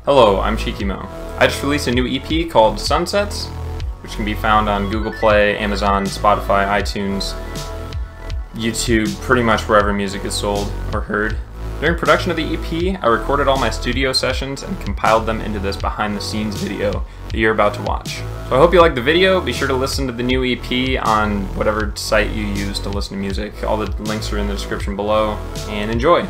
Hello, I'm Shikimo. I just released a new EP called Sunsets, which can be found on Google Play, Amazon, Spotify, iTunes, YouTube, pretty much wherever music is sold or heard. During production of the EP, I recorded all my studio sessions and compiled them into this behind-the-scenes video that you're about to watch. So I hope you like the video. Be sure to listen to the new EP on whatever site you use to listen to music. All the links are in the description below, and enjoy!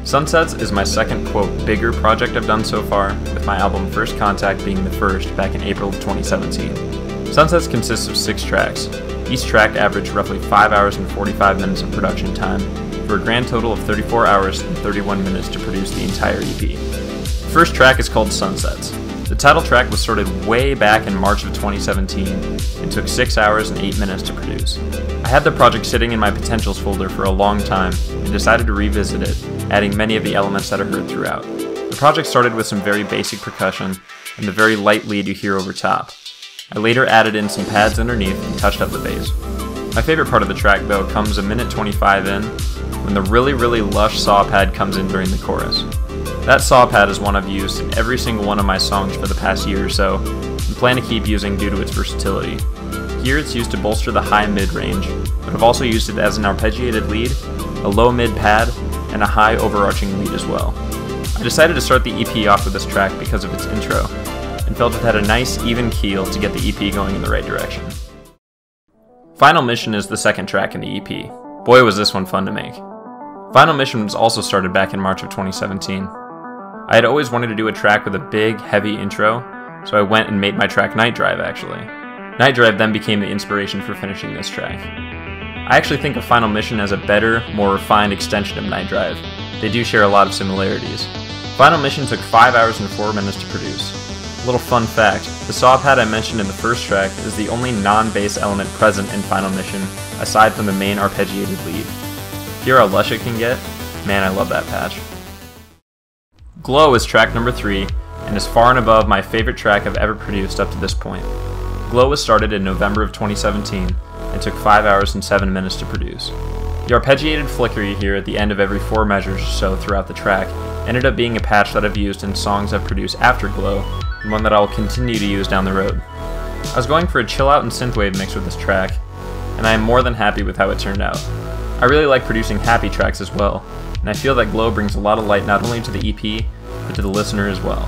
Sunsets is my second, quote, bigger project I've done so far, with my album First Contact being the first back in April of 2017. Sunsets consists of 6 tracks. Each track averaged roughly 5 hours and 45 minutes of production time, for a grand total of 34 hours and 31 minutes to produce the entire EP. The first track is called Sunsets. The title track was sorted way back in March of 2017 and took 6 hours and 8 minutes to produce. I had the project sitting in my potentials folder for a long time and decided to revisit it, adding many of the elements that are heard throughout. The project started with some very basic percussion and the very light lead you hear over top. I later added in some pads underneath and touched up the bass. My favorite part of the track, though, comes a minute 25 in, when the really lush saw pad comes in during the chorus. That saw pad is one I've used in every single one of my songs for the past year or so, and plan to keep using due to its versatility. Here it's used to bolster the high-mid range, but I've also used it as an arpeggiated lead, a low-mid pad, and a high overarching lead as well. I decided to start the EP off with this track because of its intro, and felt it had a nice, even keel to get the EP going in the right direction. Final Mission is the second track in the EP. Boy, was this one fun to make. Final Mission was also started back in March of 2017. I had always wanted to do a track with a big, heavy intro, so I went and made my track Night Drive, actually. Night Drive then became the inspiration for finishing this track. I actually think of Final Mission as a better, more refined extension of Night Drive. They do share a lot of similarities. Final Mission took 5 hours and 4 minutes to produce. A little fun fact, the saw pad I mentioned in the first track is the only non-bass element present in Final Mission, aside from the main arpeggiated lead. Hear how lush it can get? Man, I love that patch. Glow is track number 3, and is far and above my favorite track I've ever produced up to this point. Glow was started in November of 2017, and took 5 hours and 7 minutes to produce. The arpeggiated flicker you hear at the end of every 4 measures or so throughout the track ended up being a patch that I've used in songs I've produced after Glow, and one that I will continue to use down the road. I was going for a chill out and synthwave mix with this track, and I am more than happy with how it turned out. I really like producing happy tracks as well, and I feel that Glow brings a lot of light not only to the EP, but to the listener as well.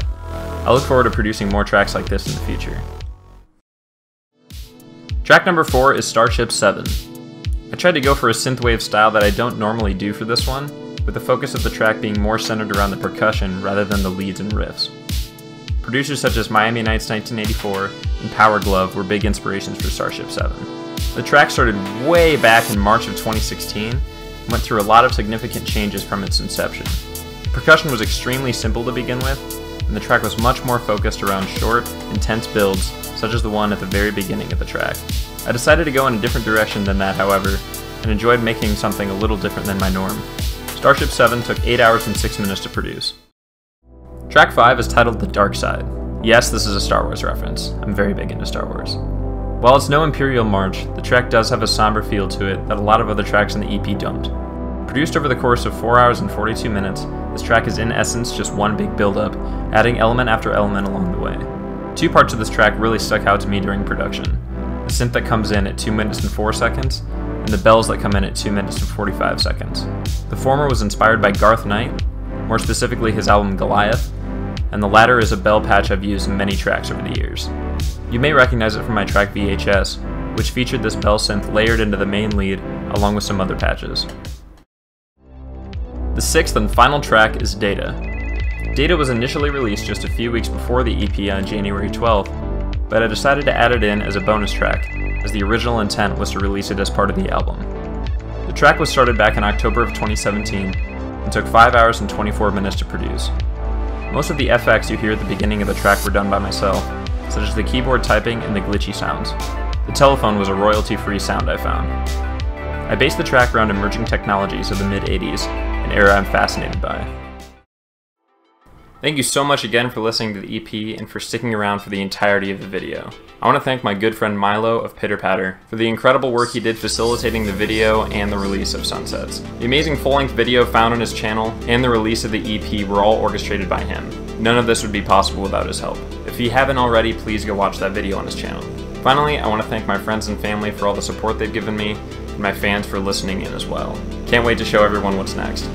I look forward to producing more tracks like this in the future. Track number 4 is Starship 7. I tried to go for a synthwave style that I don't normally do for this one, with the focus of the track being more centered around the percussion rather than the leads and riffs. Producers such as Miami Nights 1984 and Power Glove were big inspirations for Starship 7. The track started way back in March of 2016 and went through a lot of significant changes from its inception. The percussion was extremely simple to begin with, and the track was much more focused around short, intense builds, such as the one at the very beginning of the track. I decided to go in a different direction than that, however, and enjoyed making something a little different than my norm. Starship 7 took 8 hours and 6 minutes to produce. Track 5 is titled The Dark Side. Yes, this is a Star Wars reference. I'm very big into Star Wars. While it's no Imperial March, the track does have a somber feel to it that a lot of other tracks in the EP don't. Produced over the course of 4 hours and 42 minutes, this track is in essence just one big build-up, adding element after element along the way. 2 parts of this track really stuck out to me during production. The synth that comes in at 2 minutes and 4 seconds, and the bells that come in at 2 minutes and 45 seconds. The former was inspired by Garth Knight, more specifically his album Goliath, and the latter is a bell patch I've used in many tracks over the years. You may recognize it from my track VHS, which featured this bell synth layered into the main lead along with some other patches. The 6th and final track is Data. Data was initially released just a few weeks before the EP on January 12th, but I decided to add it in as a bonus track, as the original intent was to release it as part of the album. The track was started back in October of 2017, and took 5 hours and 24 minutes to produce. Most of the FX you hear at the beginning of the track were done by myself, such as the keyboard typing and the glitchy sounds. The telephone was a royalty-free sound I found. I based the track around emerging technologies of the mid-80s, an era I'm fascinated by. Thank you so much again for listening to the EP and for sticking around for the entirety of the video. I want to thank my good friend Milo of Pitter Patter for the incredible work he did facilitating the video and the release of Sunsets. The amazing full-length video found on his channel and the release of the EP were all orchestrated by him. None of this would be possible without his help. If you haven't already, please go watch that video on his channel. Finally, I want to thank my friends and family for all the support they've given me, and my fans for listening in as well. Can't wait to show everyone what's next.